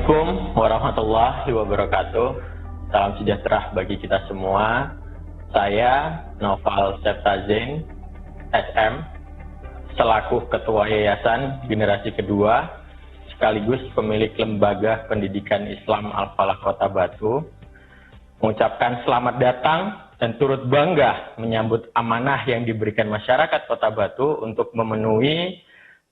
Assalamualaikum warahmatullahi wabarakatuh. Salam sejahtera bagi kita semua. Saya Noval Septazing, SM, selaku Ketua Yayasan Generasi Kedua, sekaligus pemilik Lembaga Pendidikan Islam Al-Falah Kota Batu, mengucapkan selamat datang dan turut bangga menyambut amanah yang diberikan masyarakat Kota Batu untuk memenuhi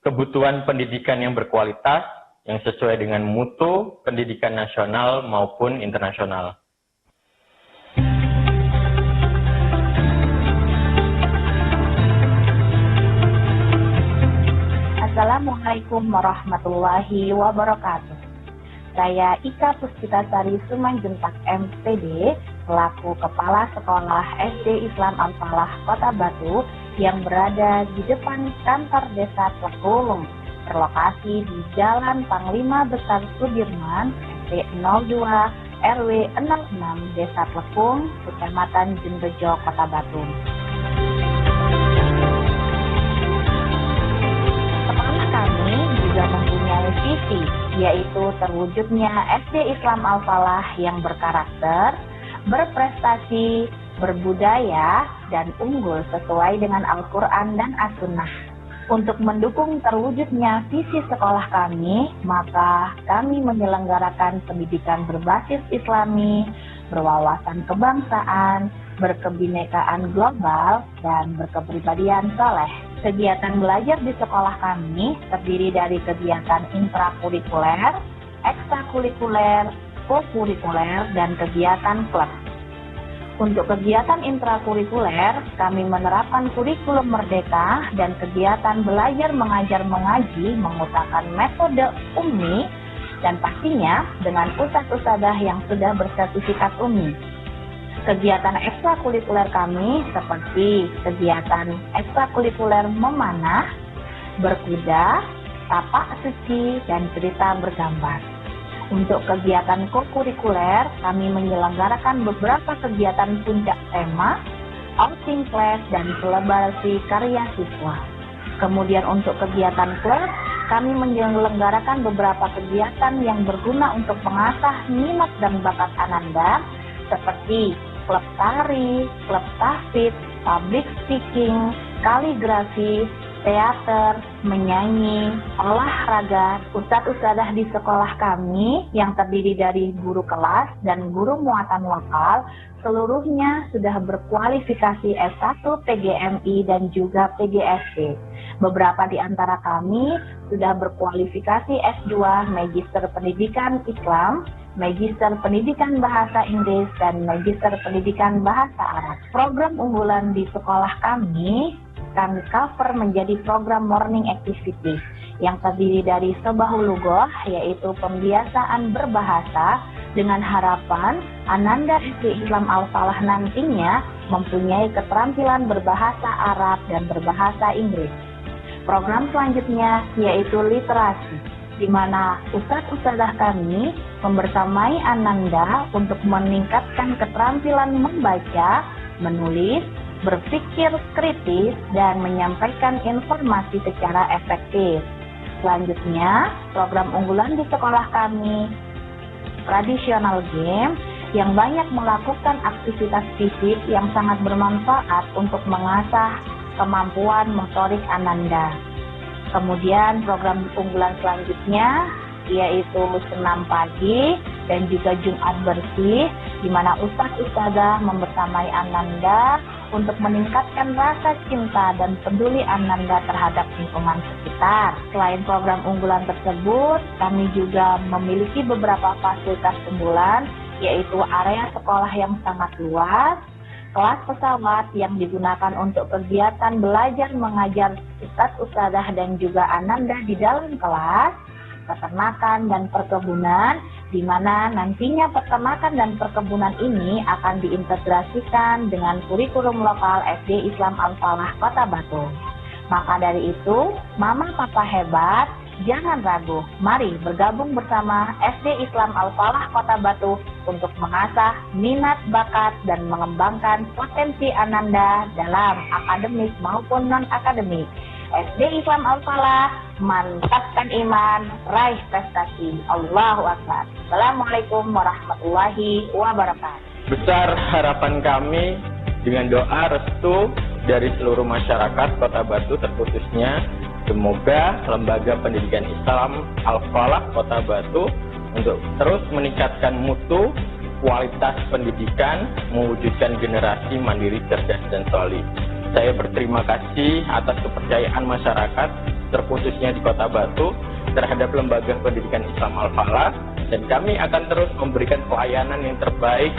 kebutuhan pendidikan yang berkualitas yang sesuai dengan mutu pendidikan nasional maupun internasional. Assalamualaikum warahmatullahi wabarakatuh. Saya Ika Puspitasari Sumanjuntak MPD, selaku Kepala Sekolah SD Islam Al-Falah Kota Batu yang berada di depan kantor Desa Tlekung, berlokasi di Jalan Panglima Besar Sudirman, RT 02, RW 06, Desa Tlekung, Kecamatan Jendejo, Kota Batu. Sekolah kami juga mempunyai visi, yaitu terwujudnya SD Islam Al-Falah yang berkarakter, berprestasi, berbudaya, dan unggul sesuai dengan Al-Quran dan As-Sunnah. Untuk mendukung terwujudnya visi sekolah kami, maka kami menyelenggarakan pendidikan berbasis Islami, berwawasan kebangsaan, berkebinekaan global, dan berkepribadian soleh. Kegiatan belajar di sekolah kami terdiri dari kegiatan intrakurikuler, ekstrakurikuler, kokurikuler, dan kegiatan klub. Untuk kegiatan intrakurikuler, kami menerapkan kurikulum merdeka dan kegiatan belajar mengajar mengaji menggunakan metode UMI dan pastinya dengan ustadz-ustadzah yang sudah bersertifikat UMI. Kegiatan ekstrakurikuler kami seperti kegiatan ekstrakurikuler memanah, berkuda, tapak suci, dan cerita bergambar. Untuk kegiatan kokurikuler, kami menyelenggarakan beberapa kegiatan puncak tema, outing class, dan selebrasi karya siswa. Kemudian untuk kegiatan klub, kami menyelenggarakan beberapa kegiatan yang berguna untuk mengasah minat dan bakat Ananda, seperti klub tari, klub tahfidz, public speaking, kaligrafi, teater, menyanyi, olahraga. Ustadz-ustadzah di sekolah kami yang terdiri dari guru kelas dan guru muatan lokal seluruhnya sudah berkualifikasi S1 PGMI dan juga PGSD. Beberapa di antara kami sudah berkualifikasi S2 Magister Pendidikan Islam, Magister Pendidikan Bahasa Inggris, dan Magister Pendidikan Bahasa Arab. Program unggulan di sekolah kami cover menjadi program morning activity yang terdiri dari Sobahulugoh, yaitu pembiasaan berbahasa dengan harapan Ananda SD Islam Al-Falah nantinya mempunyai keterampilan berbahasa Arab dan berbahasa Inggris. Program selanjutnya yaitu literasi, di mana ustadz-ustadzah kami membersamai Ananda untuk meningkatkan keterampilan membaca, menulis, berpikir kritis, dan menyampaikan informasi secara efektif. Selanjutnya, program unggulan di sekolah kami, traditional game, yang banyak melakukan aktivitas fisik yang sangat bermanfaat untuk mengasah kemampuan motorik Ananda. Kemudian program unggulan selanjutnya yaitu senam pagi dan juga Jumat bersih, di mana ustadz-ustadzah membersamai Ananda untuk meningkatkan rasa cinta dan peduli Ananda terhadap lingkungan sekitar. Selain program unggulan tersebut, kami juga memiliki beberapa fasilitas unggulan, yaitu area sekolah yang sangat luas, kelas pesawat yang digunakan untuk kegiatan belajar mengajar ustadz-ustadzah dan juga Ananda di dalam kelas, peternakan dan perkebunan, di mana nantinya peternakan dan perkebunan ini akan diintegrasikan dengan kurikulum lokal SD Islam Al-Falah Kota Batu. Maka dari itu, Mama Papa hebat, jangan ragu, mari bergabung bersama SD Islam Al-Falah Kota Batu untuk mengasah minat, bakat, dan mengembangkan potensi Ananda dalam akademik maupun non-akademik. SD Islam Al-Falah, mantapkan iman, raih prestasi. Allahu Akbar. Assalamualaikum warahmatullahi wabarakatuh. Besar harapan kami dengan doa restu dari seluruh masyarakat Kota Batu, terkhususnya semoga Lembaga Pendidikan Islam Al-Falah Kota Batu untuk terus meningkatkan mutu, kualitas pendidikan, mewujudkan generasi mandiri, cerdas, dan solid. Saya berterima kasih atas kepercayaan masyarakat, terkhususnya di Kota Batu, terhadap Lembaga Pendidikan Islam Al-Falah, dan kami akan terus memberikan pelayanan yang terbaik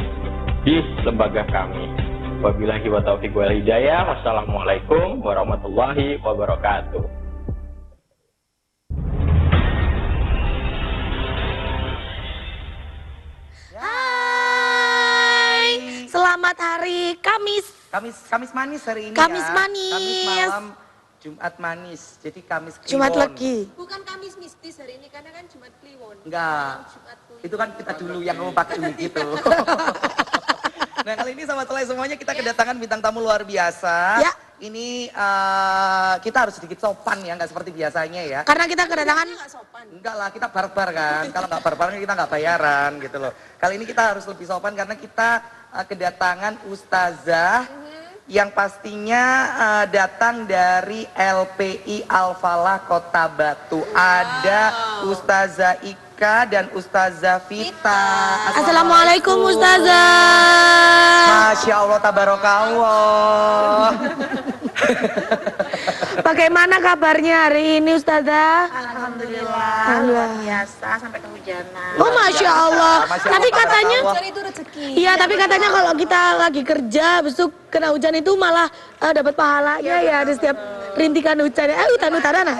di lembaga kami. Wabillahi wa taufiq wal hidayah. Wassalamualaikum warahmatullahi wabarakatuh. Hai, selamat hari Kamis. Kamis manis hari ini Kamis ya. manis. Kamis malam Jumat manis. Jadi Kamis Kliwon. Jumat legi. Bukan Kamis mistis hari ini karena kan Jumat Kliwon. Enggak. Jumat Kliwon. Itu kan kita dulu yang mau pakai gitu. Nah, kali ini sama selesai semuanya kita kedatangan bintang tamu luar biasa. Ya. Ini kita harus sedikit sopan ya, nggak seperti biasanya ya. Karena kita kedatangan Nggak sopan. Enggak lah, kita barbar kan. Kalau nggak barbar kita nggak bayaran gitu loh. Kali ini kita harus lebih sopan karena kita kedatangan ustazah yang pastinya datang dari LPI Al-Falah Kota Batu. Ada Ustazah Ika dan Ustazah Vita. Assalamualaikum Ustazah. Masya Allah, tabarakallah. Bagaimana kabarnya hari ini Ustazah? Alhamdulillah, luar biasa sampai kehujanan. Oh Masya Allah. Masya Allah, Tapi katanya, tabarakallah. Kan itu rezeki. iya tapi katanya kalau kita lagi kerja besok kena hujan itu malah dapat pahalanya ya di setiap rintikan hujan. Hutan-hutanan.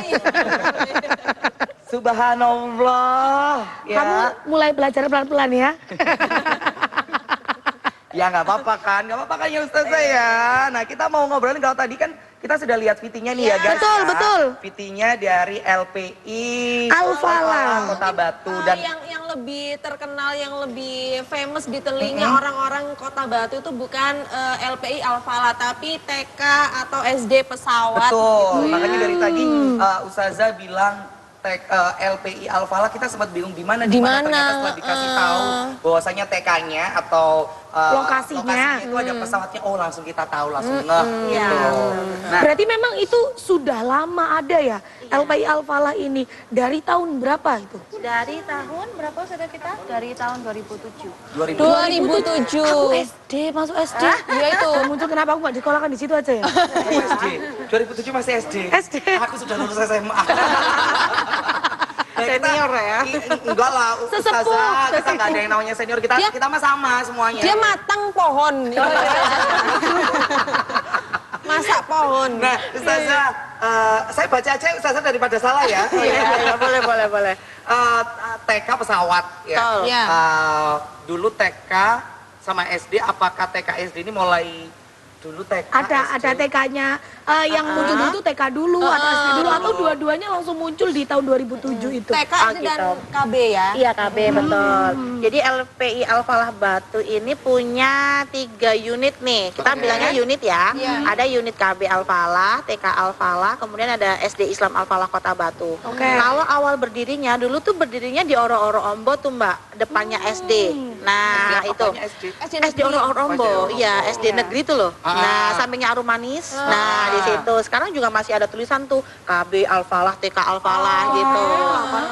Subhanallah. Ya. Kamu mulai belajar pelan-pelan ya. Ya nggak apa-apa kan ya Ustazah ya. Nah, kita mau ngobrolin, kalau tadi kan kita sudah lihat VT-nya nih ya guys. Betul, ya. betul. VT-nya dari LPI Al-Falah Kota Batu dan yang lebih terkenal, yang lebih famous di telinga orang-orang Kota Batu itu bukan LPI Al-Falah tapi TK atau SD pesawat. betul. gitu ya. Makanya dari tadi Ustazah bilang LPI Al-Falah, kita sempat bingung di mana ternyata setelah dikasih tahu bahwasanya TK-nya atau Lokasinya. itu ada pesawatnya, oh langsung kita tahu, langsung ngeh gitu. Nah, Berarti memang itu sudah lama ada ya LPI Al-Falah ini. Dari tahun berapa itu? Dari tahun berapa saudara kita? Dari tahun 2007. 2000 Aku 2007. SD, masuk SD. Iya itu. Muncul kenapa aku nggak disekolahkan di situ aja ya? SD. 2007 masih SD. SD. Aku sudah lulus SMA. Senior ya. Enggak lah, Sesepuh. Ustazah. Kita nggak ada yang namanya senior. Kita mah sama semuanya. Dia matang pohon. Masak pohon. Nah, Ustazah, saya baca aja Ustazah daripada salah ya. Iya, boleh. TK pesawat ya. Betul. Iya. Dulu TK sama SD, apakah TK SD ini mulai dulu TK? Ada TK-nya yang muncul dulu itu TK dulu atau SD dulu atau dua-duanya langsung muncul di tahun 2007 itu. TK SD dan KB ya. Iya KB betul. Jadi LPI Al-Falah Batu ini punya 3 unit nih. Kita bilangnya unit ya. Iya. Ada unit KB Al-Falah, TK Al-Falah, kemudian ada SD Islam Al-Falah Kota Batu. Oke. Kalau awal berdirinya dulu tuh berdirinya di Oro-Oro Ombo tuh Mbak, depannya SD. Nah itu. SD Oro-Oro Ombo, iya SD negeri tuh loh. Nah sampingnya Arum Manis. Nah di situ sekarang juga masih ada tulisan tuh KB Al-Falah, TK Al-Falah gitu.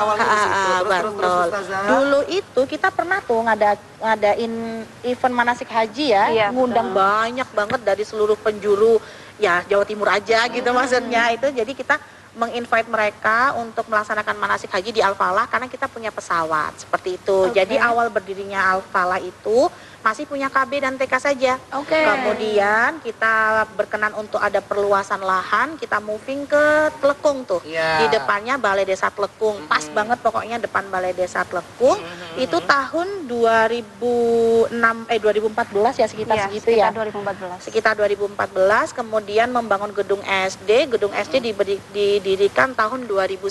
Awalnya di situ. Terus Betul. Ustazah. Dulu itu kita pernah tuh ngadain event manasik haji ya, ngundang banyak banget dari seluruh penjuru ya Jawa Timur aja gitu maksudnya itu. Jadi kita menginvite mereka untuk melaksanakan manasik haji di Al-Falah karena kita punya pesawat seperti itu. Jadi awal berdirinya Al-Falah itu masih punya KB dan TK saja. Oke. Kemudian kita berkenan untuk ada perluasan lahan, kita moving ke Tlekung tuh. Iya. Di depannya Balai Desa Tlekung. Pas banget pokoknya depan Balai Desa Tlekung. Itu tahun 2014 ya sekitar segitu ya. 2014. Sekitar 2014 kemudian membangun gedung SD. Gedung SD didirikan tahun 2019.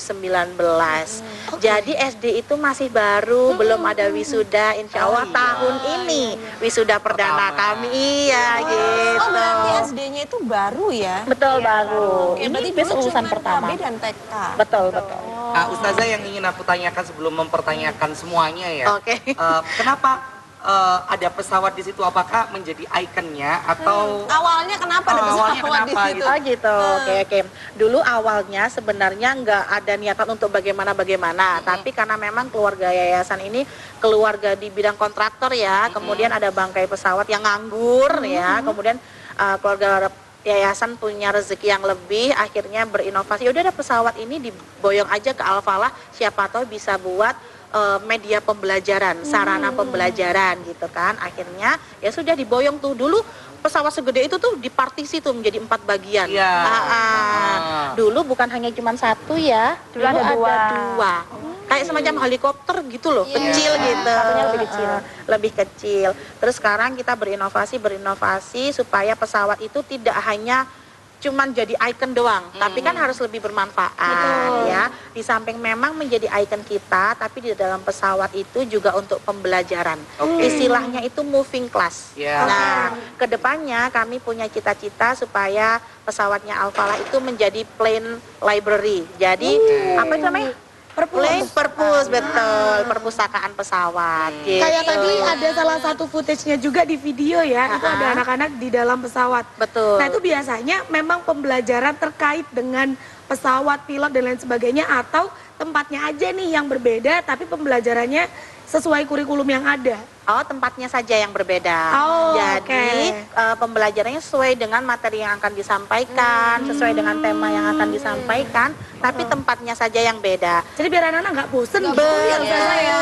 Jadi SD itu masih baru, belum ada wisuda. Insya Allah tahun ini wisuda perdana kami. Iya gitu. Oh berarti SD-nya itu baru ya? Betul, baru. Oke, Ini berarti bis dulu lulusan cuma pertama. KB dan TK. Betul, betul. Nah, Ustazah yang ingin aku tanyakan sebelum mempertanyakan semuanya ya. Oke. Kenapa ada pesawat di situ? Apakah menjadi ikonnya atau Awalnya kenapa ada Awalnya pesawat di kenapa situ? gitu? Oh gitu, oke. Dulu awalnya sebenarnya nggak ada niatan untuk bagaimana, tapi karena memang keluarga yayasan ini keluarga di bidang kontraktor ya, kemudian ada bangkai pesawat yang nganggur ya, kemudian keluarga yayasan punya rezeki yang lebih, akhirnya berinovasi. Udah ada pesawat ini diboyong aja ke Al-Falah, siapa tahu bisa buat media pembelajaran, sarana pembelajaran gitu kan. Akhirnya ya sudah diboyong tuh. Dulu pesawat segede itu tuh dipartisi tuh menjadi 4 bagian. Iya. Dulu bukan hanya cuma satu ya, dulu ada dua. Kayak semacam helikopter gitu loh, kecil gitu. Satunya lebih kecil. Lebih kecil. Terus sekarang kita berinovasi supaya pesawat itu tidak hanya cuman jadi ikon doang, tapi kan harus lebih bermanfaat ya. Di samping memang menjadi ikon kita, tapi di dalam pesawat itu juga untuk pembelajaran. Istilahnya itu moving class. Ya. Nah, kedepannya kami punya cita-cita supaya pesawatnya Al-Falah itu menjadi plane library. Jadi apa itu namanya? Plane purpose, betul, perpustakaan pesawat. Gitu. Kayak tadi ada salah satu footage-nya juga di video ya, itu ada anak-anak di dalam pesawat. Betul. Nah itu biasanya memang pembelajaran terkait dengan pesawat, pilot dan lain sebagainya, atau tempatnya aja nih yang berbeda tapi pembelajarannya sesuai kurikulum yang ada. Oh, tempatnya saja yang berbeda. Oh, jadi pembelajarannya sesuai dengan materi yang akan disampaikan, sesuai dengan tema yang akan disampaikan, tapi tempatnya saja yang beda. Jadi biar anak-anak nggak bosen gitu ya Ustazah ya.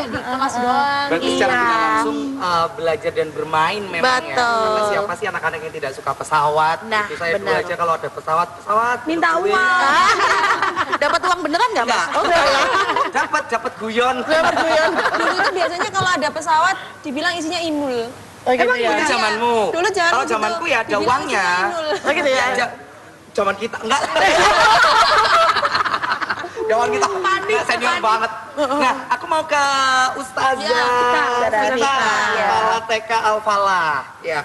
Di kelas doang. Berarti secara tidak langsung belajar dan bermain memang ya. Betul. Karena siapa sih anak-anak yang tidak suka pesawat? Nah, Itu saya dulu benar. aja kalau ada pesawat Minta duit. uang. Dapat uang beneran nggak, Mas? Enggak. Oh, enggak ya. Dapat guyon. Dulu tuh biasanya kalau ada pesawat dibilang isinya inul. Oh, gitu Emang ya. itu zamanmu? Dulu zamanku Kalau gitu. zamanku ya ada Dibilang uangnya. isinya inul. Oh, gitu ya. Zaman kita enggak. Zaman kita panik, senior banget. Nah, aku mau ke Ustazah Vita. Kepala TK Al-Falah. Ya.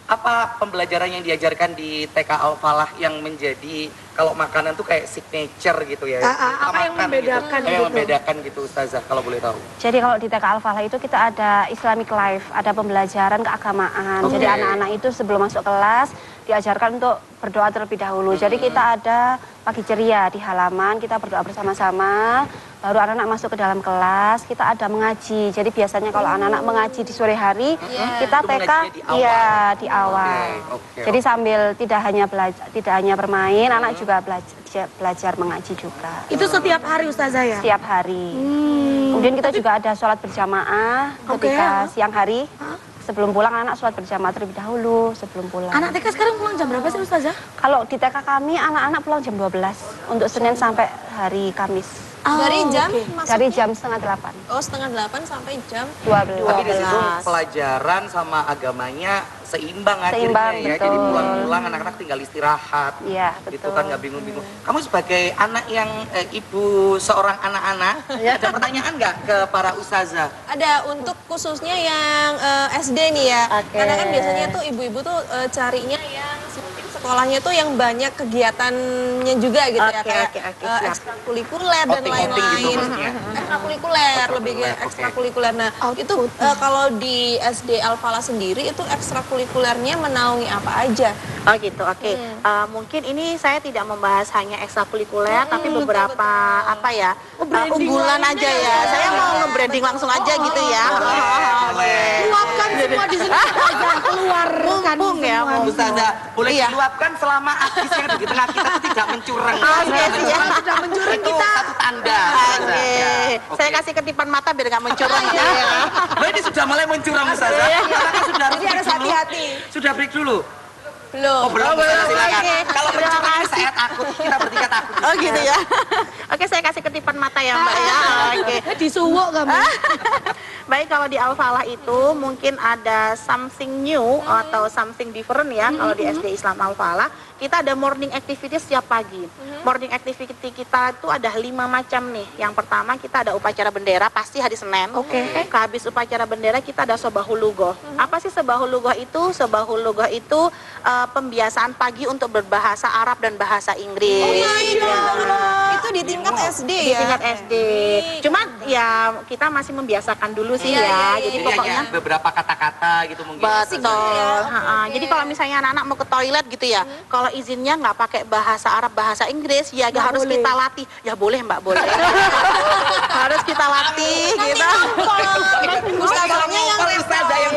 Apa pembelajaran yang diajarkan di TK Al-Falah yang menjadi kalau makanan tuh kayak signature gitu ya? Apa yang Makan membedakan gitu. Apa yang gitu? membedakan gitu Ustazah kalau boleh tahu? Jadi kalau di TK Al-Falah itu kita ada Islamic Life, ada pembelajaran keagamaan. Oke. Jadi anak-anak itu sebelum masuk kelas diajarkan untuk berdoa terlebih dahulu. Jadi kita ada pagi ceria di halaman, kita berdoa bersama-sama. Baru anak-anak masuk ke dalam kelas, kita ada mengaji. Jadi biasanya kalau anak-anak mengaji di sore hari, kita Itu TK mengajinya di awal. iya di awal. Oke. Jadi sambil tidak hanya belajar, tidak hanya bermain, anak juga belajar mengaji juga. Itu setiap hari Ustazah ya? Setiap hari. Kemudian kita juga ada sholat berjamaah ketika siang hari. Sebelum pulang anak sholat berjamaah terlebih dahulu sebelum pulang. Anak TK sekarang pulang jam berapa sih Ustazah? Kalau di TK kami anak-anak pulang jam 12 untuk Senin sampai hari Kamis. Dari jam Dari jam setengah 8. Oh, setengah 8 sampai jam 12. Tapi di situ pelajaran sama agamanya seimbang Seimbang, akhirnya ya. betul. Jadi pulang-pulang anak-anak tinggal istirahat. Iya, Gitu betul. kan nggak bingung-bingung. Kamu sebagai anak yang ibu seorang anak-anak, ada pertanyaan nggak ke para ustazah? ada untuk khususnya yang SD nih ya. Oke. Karena kan biasanya tuh ibu-ibu tuh carinya yang mungkin sekolahnya tuh yang banyak kegiatannya juga gitu ya, Oke, kayak oke, siap. ekstrakurikuler dan Outing-outing gitu lain-lain. maksudnya? Ekstrakurikuler, lebih ke Oke. ekstrakurikuler. Nah, itu kalau di SD Al-Falah sendiri itu ekstrakurikulernya menaungi apa aja? Oh gitu, oke. Mungkin ini saya tidak membahas hanya ekstrakurikuler, tapi beberapa apa ya unggulan aja ya. Saya mau nge-branding langsung aja gitu ya. Luapkan semua di sini Ustazah, keluarkan Mumpung ya, semua. mumpung. Ustazah, boleh Iya. diluapkan selama artis yang ada di tengah kita itu tidak mencurang. Oke, siap. Sudah mencuri Itu kita. satu tanda. Ustazah. Oke, Ya, saya oke. kasih ketipan mata biar nggak mencurang ya. Loh, ini sudah mulai mencurang Ustazah. Apakah sudah Jadi harus break dulu? hati-hati. Sudah break dulu? Belum. Oh belum, Ustazah, silakan. Oke. Kalau Terima mencurang kasih. saya takut, kita bertiga takut. Oh gitu ya. Oke, saya kasih ketipan mata ya Mbak ya. Oke. Disuwuk kamu. Baik, kalau di Al-Falah itu mungkin ada something new atau something different ya. Kalau di SD Islam Al-Falah kita ada morning activity setiap pagi. Morning activity kita itu ada 5 macam nih. Yang pertama kita ada upacara bendera, pasti hari Senin. Habis upacara bendera kita ada sobahul lugoh. Apa sih sobahul lugoh itu? Sobahul lugoh itu pembiasaan pagi untuk berbahasa Arab dan bahasa Inggris. Itu di tingkat SD Di ya? tingkat SD. Cuman ya kita masih membiasakan dulu sih ya. Jadi Jadi pokoknya hanya beberapa kata-kata gitu mungkin. betul. Jadi kalau misalnya anak-anak mau ke toilet gitu ya, kalau izinnya nggak pakai bahasa Arab, bahasa Inggris, ya harus kita latih. Ya boleh Mbak, boleh. Harus kita latih gitu. Ustazahnya yang Ustazah yang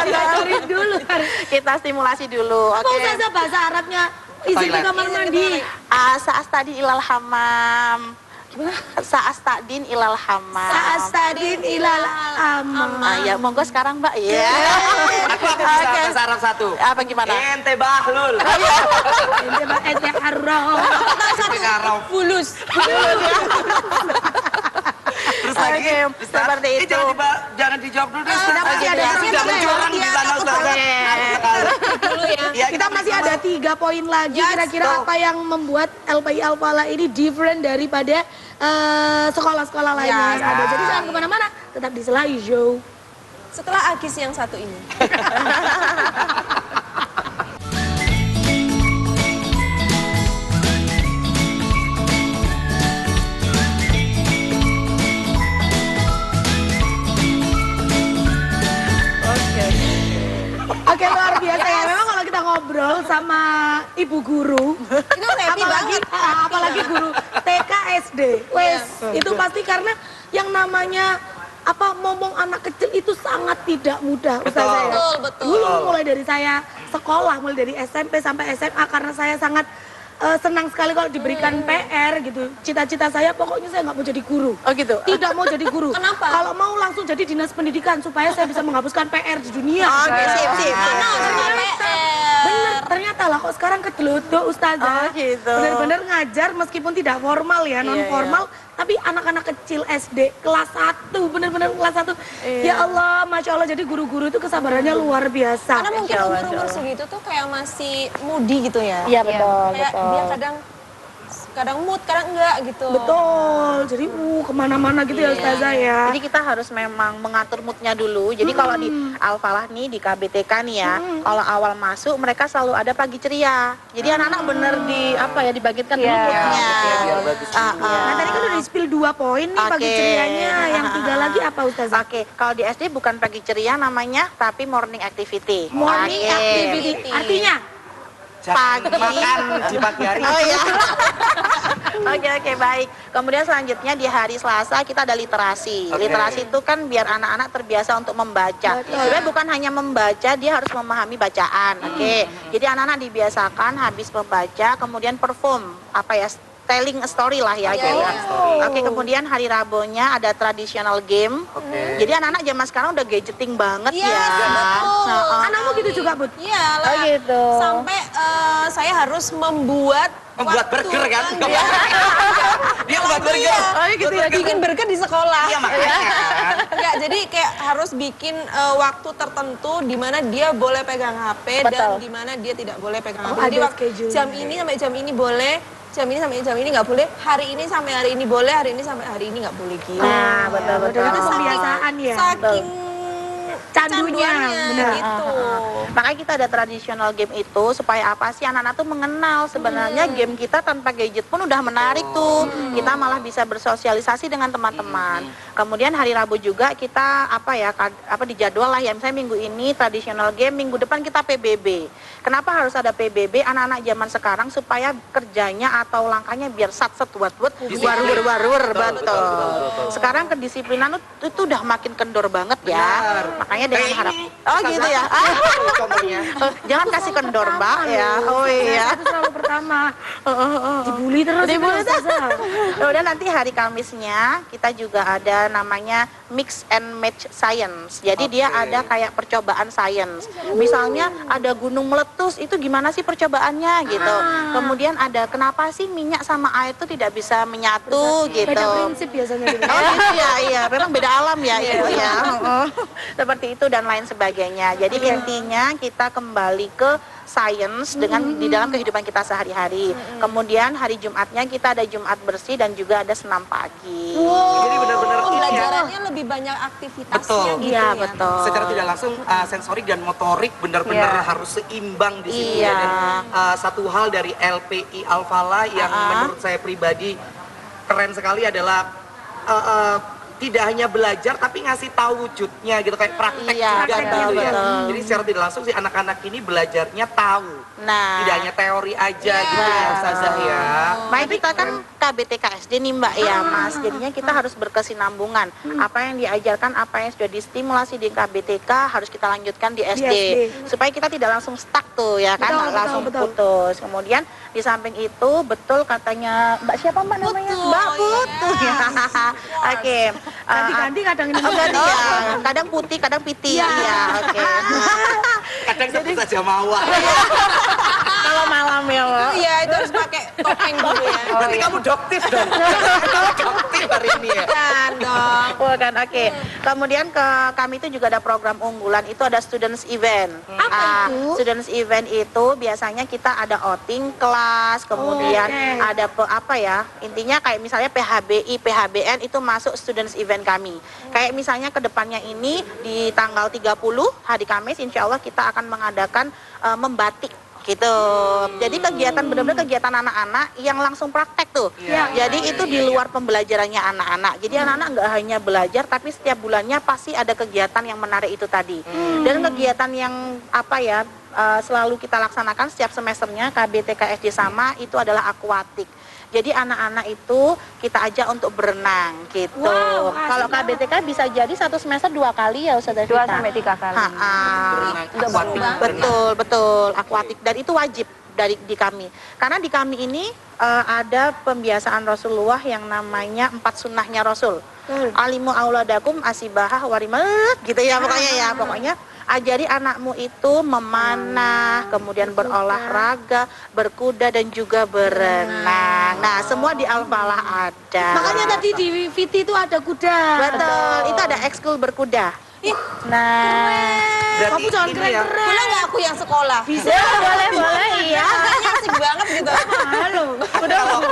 Ajarin dulu. Kita stimulasi dulu. Apa Ustazah bahasa Arabnya izin ke kamar mandi? Sa'astadin ilal hamam. Sa'astadin ilal hamam. Sa'astadin ilal amam. Ya monggo sekarang Mbak ya. Aku bisa bahasa Arab satu. Apa gimana? Ente bahlul. Ente harro. Ente karau. fulus. Terus lagi, Oke, Ustaz, seperti itu. jangan dijawab dulu. Kita masih ada Sudah mencurang di sana Ustazah. Dulu ya. Ya, Kita masih ada 3 poin lagi. Kira-kira apa yang membuat LPI Al-Falah ini different daripada sekolah-sekolah lainnya yang ada. Jadi jangan kemana-mana, tetap di Selai Show. Setelah Agis yang satu ini. Oke, luar biasa ya. Memang kalau kita ngobrol sama ibu guru, Itu happy banget. apalagi guru TK SD, wes itu pasti karena yang namanya ngomong anak kecil itu sangat tidak mudah, Ustazah ya. Betul. Dulu mulai dari saya sekolah, mulai dari SMP sampai SMA, karena saya sangat senang sekali kalau diberikan PR gitu. Cita-cita saya pokoknya saya nggak mau jadi guru. Oh gitu. Tidak mau jadi guru. Kenapa? Kalau mau langsung jadi dinas pendidikan supaya saya bisa menghapuskan PR di dunia. Oke, sip. Bener, ternyata lah kok sekarang kedelodok Ustazah. Oh, gitu. Bener-bener ngajar meskipun tidak formal ya, non formal. Tapi anak-anak kecil SD kelas 1, bener-bener kelas 1. Ya Allah, Masya Allah, jadi guru-guru itu kesabarannya luar biasa. Karena mungkin umur-umur segitu tuh kayak masih mudi gitu ya. Iya, betul, Kayak betul. dia kadang mood, kadang enggak gitu. Betul, jadi kemana-mana gitu ya Ustazah ya. Jadi kita harus memang mengatur moodnya dulu. Jadi kalau di Al-Falah nih, di KBTK nih ya, kalau awal masuk mereka selalu ada pagi ceria. Jadi anak-anak bener dibagikan dulu moodnya. Biar bagus. Nah tadi kan udah di-spill 2 poin nih pagi Oke. cerianya. Yang 3 lagi apa Ustazah? Oke, kalau di SD bukan pagi ceria namanya, tapi morning activity. Morning Oke. activity. Artinya? Jangan Pagi. makan di pagi hari. Oh iya. Oke, baik. Kemudian selanjutnya di hari Selasa kita ada literasi. Oke. Literasi itu kan biar anak-anak terbiasa untuk membaca. Sebenarnya bukan hanya membaca, dia harus memahami bacaan. Oke. Jadi anak-anak dibiasakan habis membaca kemudian perform telling a story lah ya. Gitu ya. Oke, kemudian hari Rabunya ada traditional game. Oke. Jadi anak-anak zaman sekarang udah gadgeting banget Iya, ya. betul. Anakmu gitu juga, Bud? Iya lah. Oh gitu. Sampai saya harus membuat Burger kan? Dia membuat burger. Oh gitu ya. bikin burger di sekolah. Iya makanya. Enggak, jadi kayak harus bikin waktu tertentu di mana dia boleh pegang HP dan Betul. di mana dia tidak boleh pegang Oh, HP. Jadi ada waktu schedule. jam ini sampai jam ini boleh, jam ini sampai jam ini nggak boleh, hari ini sampai hari ini boleh, hari ini sampai hari ini nggak boleh gitu. Nah, betul. Itu pembiasaan ya. Saking Candunya, benar. gitu. Makanya kita ada traditional game itu supaya apa sih anak-anak tuh mengenal sebenarnya game kita tanpa gadget pun udah menarik tuh. Kita malah bisa bersosialisasi dengan teman-teman. Kemudian hari Rabu juga kita dijadwal lah ya, misalnya minggu ini traditional game, minggu depan kita PBB. Kenapa harus ada PBB? Anak-anak zaman sekarang supaya kerjanya atau langkahnya biar sat-set buat-buat warur betul. Sekarang kedisiplinan itu udah makin kendor banget ya. Benar. Makanya dengan Kayak harap ini, gitu ya. Contohnya. Jangan kasih kendor, Mbak ya. Oh iya. Itu selalu pertama. Dibully terus. Dibully itu, Ustazah. Udah nanti hari Kamisnya kita juga ada namanya mix and match science. Jadi dia ada kayak percobaan science. Misalnya ada gunung meletus, itu gimana sih percobaannya gitu. Kemudian ada kenapa sih minyak sama air itu tidak bisa menyatu gitu. Beda prinsip biasanya. Oh gitu ya, iya. Memang beda alam ya itu ya. Seperti itu. itu dan lain sebagainya. Jadi intinya kita kembali ke sains dengan di dalam kehidupan kita sehari-hari. Kemudian hari Jumatnya kita ada Jumat bersih dan juga ada senam pagi. Jadi benar-benar Pembelajarannya lebih banyak aktivitasnya Betul. gitu Iya, ya. betul. secara tidak langsung sensorik dan motorik benar-benar harus seimbang di situ. Iya. Dan satu hal dari LPI Al-Falah yang menurut saya pribadi keren sekali adalah tidak hanya belajar tapi ngasih tahu wujudnya gitu, kayak praktek Iya, juga gitu ya. betul. Jadi secara tidak langsung si anak-anak ini belajarnya tahu, Nah, tidak hanya teori aja gitu ya Ustazah ya. baik kita kan KBTKSD nih Mbak ya Mas, jadinya kita harus berkesinambungan. Apa yang diajarkan, apa yang sudah distimulasi di KBTK harus kita lanjutkan di SD, supaya kita tidak langsung stuck tuh ya kan, Betul, nggak langsung betul. putus. Kemudian di samping itu betul katanya Mbak siapa Mbak namanya? Putu, Mbak iya. Putu ya. Oke. Ganti-ganti kadang ini. Oh, ganti ya. Kadang putih, kadang piti. Iya, oke. Kadang sebut saja mawar. Kalau malam ya, Mbak. Iya, itu harus pakai topeng dulu ya. Berarti kamu doktif dong. Kamu doktif hari ini ya. Kan dong. Bukan, oke. Kemudian kami itu juga ada program unggulan, itu ada students event. Apa itu? Students event itu biasanya kita ada outing kelas, kemudian ada apa ya? Intinya kayak misalnya PHBI, PHBN itu masuk students event kami. Kayak misalnya ke depannya ini di tanggal 30 hari Kamis insya Allah kita akan mengadakan membatik gitu. Jadi kegiatan benar-benar kegiatan anak-anak yang langsung praktek tuh. Jadi itu di luar pembelajarannya anak-anak. Jadi anak-anak nggak hanya belajar tapi setiap bulannya pasti ada kegiatan yang menarik itu tadi. Dan kegiatan yang apa ya selalu kita laksanakan setiap semesternya KBTKSD sama itu adalah akuatik. Jadi anak-anak itu kita ajak untuk berenang gitu. Wow, asik Kalau banget. KBTK bisa jadi satu semester 2 kali ya Ustazah 2 Vita? sampai 3 kali. Berenang akuatik. Betul akuatik dan itu wajib di kami karena di kami ini ada pembiasaan Rasulullah yang namanya 4 sunnahnya Rasul. Alimu auladakum asibahah warimat gitu ya pokoknya ajari anakmu itu memanah, kemudian berolahraga, berkuda dan juga berenang. Nah, semua di Al-Falah ada. Makanya tadi di Viti itu ada kuda. Betul, itu ada ekskul berkuda. Nah, Berarti Kamu jangan ini ya. keren-keren. Boleh nggak aku yang sekolah? Bisa. boleh iya. Kayaknya asik banget gitu. Halo.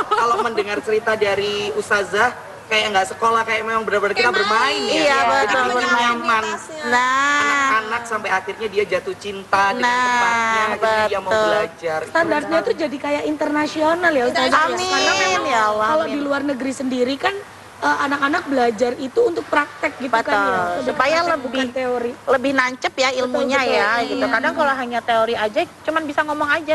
Kalau mendengar cerita dari Ustazah kayak nggak sekolah, kayak memang benar-benar kita Kayak bermain main. ya. Iya, Jadi betul, kita bermain. nyaman. Nah, Anak-anak sampai akhirnya dia jatuh cinta dengan Nah, tempatnya, akhirnya dia mau betul. belajar. Standarnya tuh jadi kayak internasional ya Ustazah. Amin, Karena memang ya Allah, kalau amin. di luar negeri sendiri kan anak-anak belajar itu untuk praktek gitu Betul. kan ya. Untuk Supaya praktek, lebih bukan teori. lebih nancep ya ilmunya Betul, ya betul. gitu. Kadang kalau hanya teori aja cuman bisa ngomong aja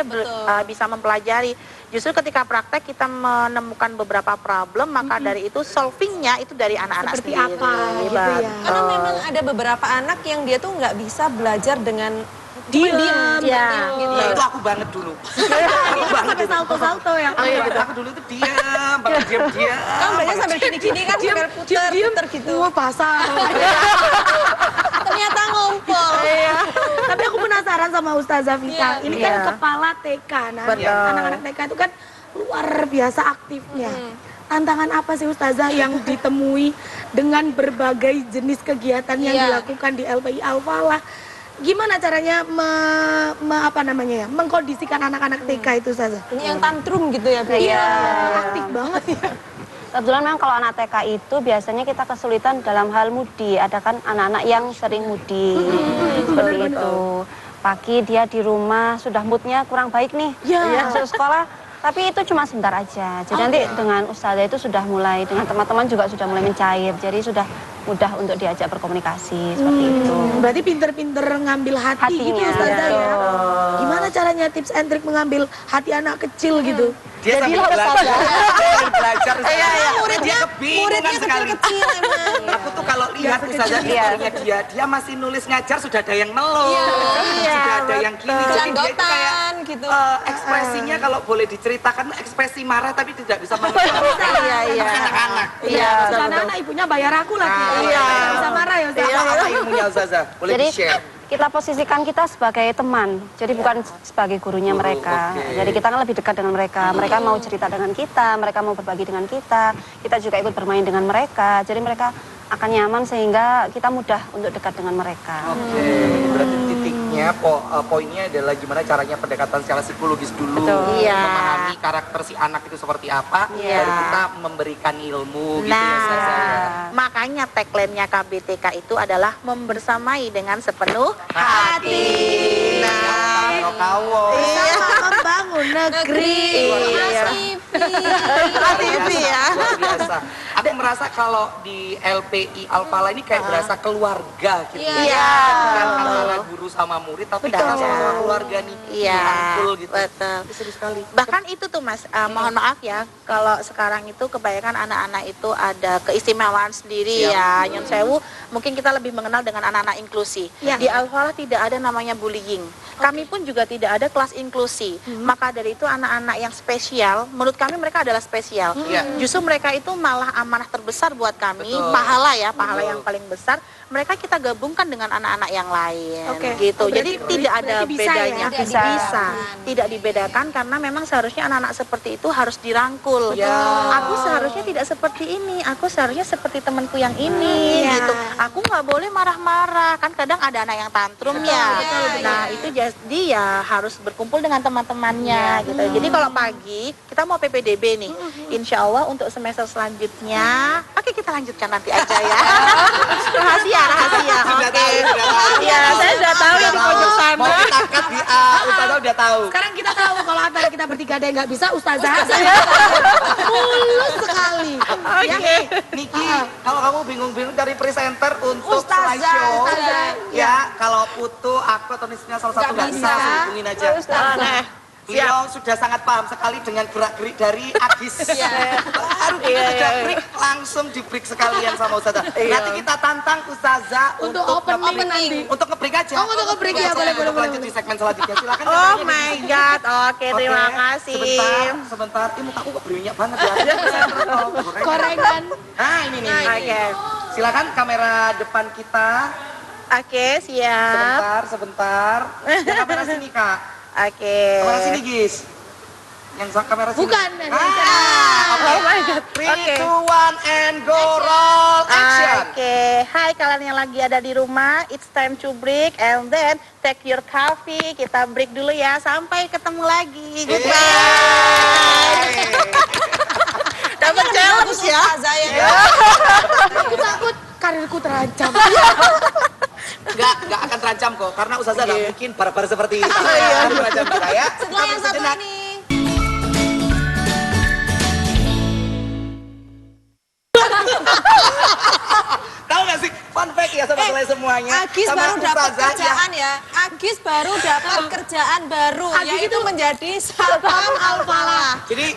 bisa mempelajari. Justru ketika praktek kita menemukan beberapa problem maka dari itu solvingnya itu dari anak-anak Seperti sendiri. apa gitu ya. Betul. Karena memang ada beberapa anak yang dia tuh nggak bisa belajar dengan Diam, ya. gitu. Nah, itu aku banget dulu. Aku banget Sampai dulu. salto-salto ya. Aku dulu tuh diam, banget diam. Kan belajar sambil gini-gini kan sambil puter gitu. Wah, basah. Ternyata ngumpul. Tapi aku penasaran sama Ustazah Vita. Iya. Ini kan Iya. kepala TK. Nah, Betul. anak-anak TK itu kan luar biasa aktifnya. Tantangan apa sih Ustazah yang ditemui dengan berbagai jenis kegiatan yang Iya. dilakukan di LPI Al-Falah? Gimana caranya mengkondisikan anak-anak TK itu Ustazah? Ini yang tantrum gitu ya, Bu. Iya. Aktif banget. Kebetulan memang kalau anak TK itu biasanya kita kesulitan dalam hal mudi. Ada kan anak-anak yang sering mudi. Seperti itu. Pagi dia di rumah sudah moodnya kurang baik nih. Iya. Masuk sekolah. Tapi itu cuma sebentar aja. Jadi nanti dengan ustazah itu sudah mulai, dengan teman-teman juga sudah mulai mencair. Jadi sudah mudah untuk diajak berkomunikasi seperti itu. Berarti pinter-pinter ngambil hati gitu Hatinya, Ustazah ya. betul. Gimana caranya tips and trick mengambil hati anak kecil gitu? Dia sambil belajar. Belajar. Dia kebingungan sekali. Kecil emang. Aku tuh kalau lihat Ustazah di story-nya dia masih nulis ngajar sudah ada yang ngeluh. Sudah ada yang gini. Jadi dia itu kayak Janggotan gitu. ekspresinya kalau boleh diceritakan ekspresi marah tapi tidak bisa mengeluarkan. Iya. Anak-anak. Iya, betul, Karena anak ibunya bayar aku lagi. Iya. Bisa marah ya Ustazah. Apa ilmunya Ustazah? Boleh Jadi di-share? kita posisikan kita sebagai teman, jadi bukan sebagai gurunya mereka. oke. Jadi kita kan lebih dekat dengan mereka. Mereka mau cerita dengan kita, mereka mau berbagi dengan kita juga ikut bermain dengan mereka. Jadi mereka akan nyaman sehingga kita mudah untuk dekat dengan mereka. Oke, berarti titiknya poinnya adalah gimana caranya pendekatan secara psikologis dulu, Betul. Iya. memahami karakter si anak itu seperti apa, Iya. baru kita memberikan ilmu gitu ya Nah, Ustazah ya. makanya tagline-nya KBTK itu adalah membersamai dengan sepenuh Hati. Nah, Kawo. Sama membangun negeri. Iya. TV ya. Luar biasa. Aku merasa kalau di LPI Alfala ini kayak berasa keluarga gitu. Iya. Bukan antara guru sama murid, tapi Betul. kita sama keluarga nih. Iya, Merangkul gitu. betul. Seru sekali. Bahkan itu tuh Mas, mohon maaf ya, kalau sekarang itu kebanyakan anak-anak itu ada keistimewaan sendiri Siap. ya. Nyon sewu, mungkin kita lebih mengenal dengan anak-anak inklusi. Ya. Di Al-Falah tidak ada namanya bullying. Kami pun juga tidak ada kelas inklusi. Maka dari itu anak-anak yang spesial, menurut kami mereka adalah spesial. Iya. Justru mereka itu malah amanah terbesar buat kami, Betul. pahala ya, pahala Betul. yang paling besar. Mereka kita gabungkan dengan anak-anak yang lain, Oke. gitu. Oh, berarti- Jadi tidak ada berarti bisa bedanya. ya? Bisa. Tidak dibedakan karena memang seharusnya anak-anak seperti itu harus dirangkul. Ya. Aku seharusnya tidak seperti ini. Aku seharusnya seperti temanku yang ini, Iya. gitu. Aku nggak boleh marah-marah. Kan kadang ada anak yang tantrum ya. Nah itu jadi ya harus berkumpul dengan teman-temannya, gitu. Jadi kalau pagi kita mau PPDB nih, insya Allah untuk semester selanjutnya, oke kita lanjutkan nanti aja ya. rahasia. Sudah Oke. tahu, sudah tahu. Iya, saya sudah tahu ya di pojok sana. Mau kita cut di A, Ustazah udah tahu. Sekarang kita tahu kalau antara kita bertiga ada yang nggak bisa, Ustazah. Mulus sekali. Ya. Niki, kalau kamu bingung-bingung dari presenter untuk Ustazah, slideshow, Ustazah. ya kalau Putu, aku atau Nisnya salah satu nggak bisa, bisa. hubungin aja. Beliau sudah sangat paham sekali dengan gerak-gerik dari Agis. Baru kita sudah break, langsung di break sekalian sama Ustazah. Nanti kita tantang Ustazah Untuk untuk opening nge-break. nanti. Untuk nge-break aja. Oh, untuk nge-break ya, boleh, Untuk boleh, lanjut boleh. di segmen selanjutnya. Silakan. Oh kameranya my di- god, oke terima Oke, kasih. Sebentar. Ini mukaku kok berminyak banget ya. Gorengan. Nah, ini nih. Oke, Silakan kamera depan kita. oke siap. Sebentar. Yang kamera sini, Kak. Oke. Kamera sini, Gis. Yang kamera sini. Bukan. Oke. Oh my god. 3, 2, 1, and go roll action. Oke, hai kalian yang lagi ada di rumah, it's time to break and then take your coffee. Kita break dulu ya, sampai ketemu lagi. Goodbye. Yeay. Dapat challenge ya. Aku takut karirku terancam. Nggak akan terancam kok, karena Ustazah nggak mungkin barbar seperti itu. Terancam saya. Setelah yang satu ini. Tahu nggak sih, fun fact ya sobat kalian semuanya. Agis sama baru dapat Ustazah kerjaan ya. Agis baru dapat kerjaan baru, yaitu menjadi satpam Alfalah. Jadi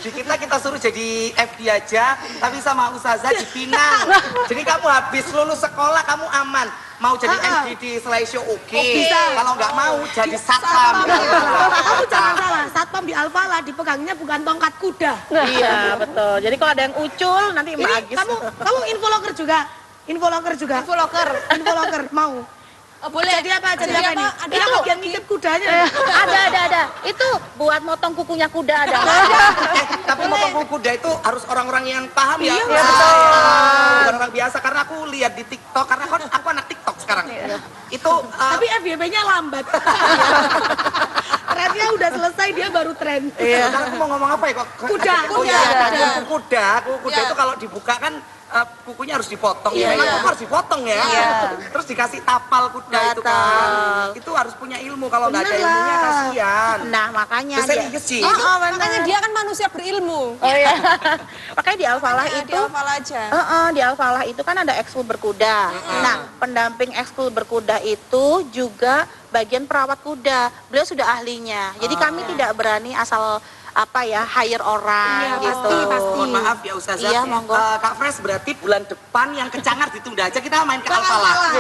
di kita suruh jadi FD aja, tapi sama Ustazah di Pinang. Jadi kamu habis lulus sekolah kamu aman. Mau jadi FD di slideshow oke. Kalau nggak mau jadi satpam. Kamu jangan salah, satpam di Alfala dipeganginya bukan tongkat kuda. Iya, betul. Jadi kalau ada yang ucul nanti Mbak Ini Agis. kamu infologer juga? Infologer juga? Infologer mau? Boleh. Jadi apa? Jadi apa ini? Ada Ini apa? bagian ngintip kudanya. Ada. Itu buat motong kukunya kuda ada. Tapi motong kuda itu harus orang-orang yang paham ya. Iya, betul. Bukan orang biasa, karena aku lihat di TikTok, karena aku anak TikTok sekarang. Itu Tapi FYP-nya lambat. Trennya udah selesai, dia baru tren. sebentar aku mau ngomong apa ya kok? Kuda. Oh iya, Kuda. kuda Ya. itu kalau dibuka kan kukunya harus dipotong. Iya, Memang iya. kuku harus dipotong ya. Iya. Terus dikasih tapal kuda itu kan. Betul. Itu harus punya ilmu, kalau nggak ada Bener ilmunya lah. kasihan. Nah, makanya Serius sih. Makanya dia kan manusia berilmu. Oh iya. Makanya di Alfalah Ya, itu di Alfalah aja. di Alfalah itu kan ada ekskul berkuda. Nah, pendamping ekskul berkuda itu juga bagian perawat kuda. Beliau sudah ahlinya. Jadi kami tidak berani asal hire orang Iya, gitu. pasti. Mohon maaf ya Ustazah. Iya, monggo. Kak Fresh, berarti bulan depan yang kecangar ditunda aja, kita main ke Alfala.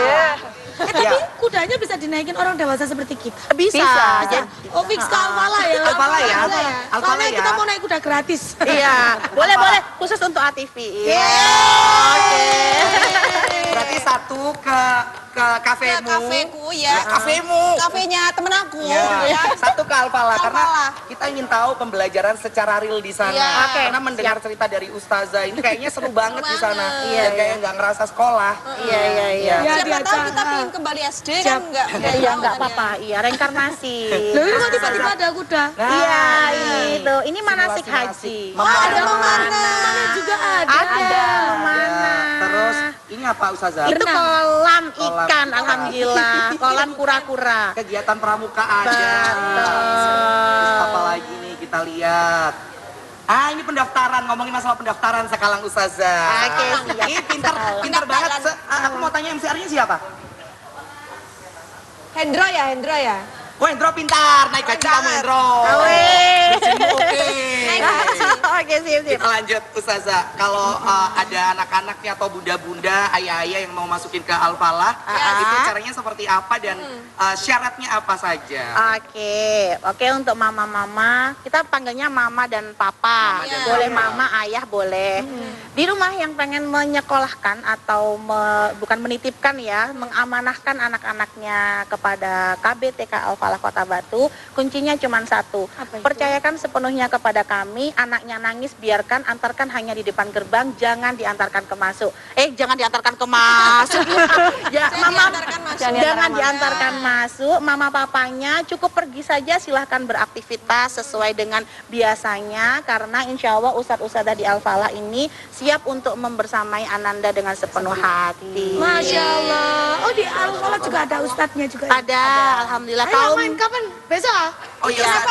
Tapi kudanya bisa dinaikin orang dewasa seperti kita. Bisa. Jadi- Oh, fix ke Alfala ya? Alfala ya. Alfala Soalnya ya. kita mau naik kuda gratis. Iya, boleh khusus untuk ATV. Yeay. Berarti satu ke kafemu. Ke kafeku ya. Kafemu. Kafenya temen aku. Ya, satu ke Alfala karena Alfala. kita ingin tahu pembelajaran secara real di sana. Iya. Oke, Karena mendengar cerita dari Ustazah ini kayaknya seru banget di sana. banget. Iya, Dan kayak nggak ngerasa sekolah. Iya. Ya, Siapa tahu diajak. kita pengen kembali SD kan Siap. enggak. Iya, nggak apa-apa. Iya, reinkarnasi. Loh, ini kok tiba-tiba ada kuda? Iya, itu. Ini manasik Simulasi haji. nasib. Ada Memanah. Mana juga ada. Ada. Ya, terus ini apa Ustazah? Itu kolam Kolam ikan, ikan. alhamdulillah. Kolam kura-kura. Kegiatan pramuka ada. Betul. Apalagi nih kita lihat. Ini pendaftaran, ngomongin masalah pendaftaran sekarang Ustazah. Oke, siap. Ini pintar banget. Aku mau tanya MCR-nya siapa? Hendro ya. Oh, Hendro pintar, naik gaji kamu Hendro. Weh. Gajimu oke. Oke, sip. Kita lanjut Ustazah. Kalau ada anak-anak nih atau bunda-bunda, ayah-ayah yang mau masukin ke Alfalah, itu caranya seperti apa dan syaratnya apa saja? Oke, untuk mama-mama, kita panggilnya mama dan papa. Iya. Boleh mama, ayah boleh. Di rumah yang pengen menyekolahkan atau bukan menitipkan ya, mengamanahkan anak-anaknya kepada KBTK Alfalah Kota Batu, kuncinya cuma satu. Percayakan sepenuhnya kepada kami, anaknya nangis biarkan, antarkan hanya di depan gerbang, jangan diantarkan ke masuk. Jangan diantarkan ke masuk. Ya, mama, diantarkan masuk. jangan diantarkan masuk. Mama papanya cukup pergi saja, silahkan beraktivitas sesuai dengan biasanya, karena insya Allah Ustadz-Ustadzah di Alfalah ini siap untuk membersamai Ananda dengan sepenuh hati. Masya Allah. Oh, di Alfala juga ada ustadznya juga. ya? Ada, alhamdulillah. Ayo main kapan? Besok? Oh iya, Kenapa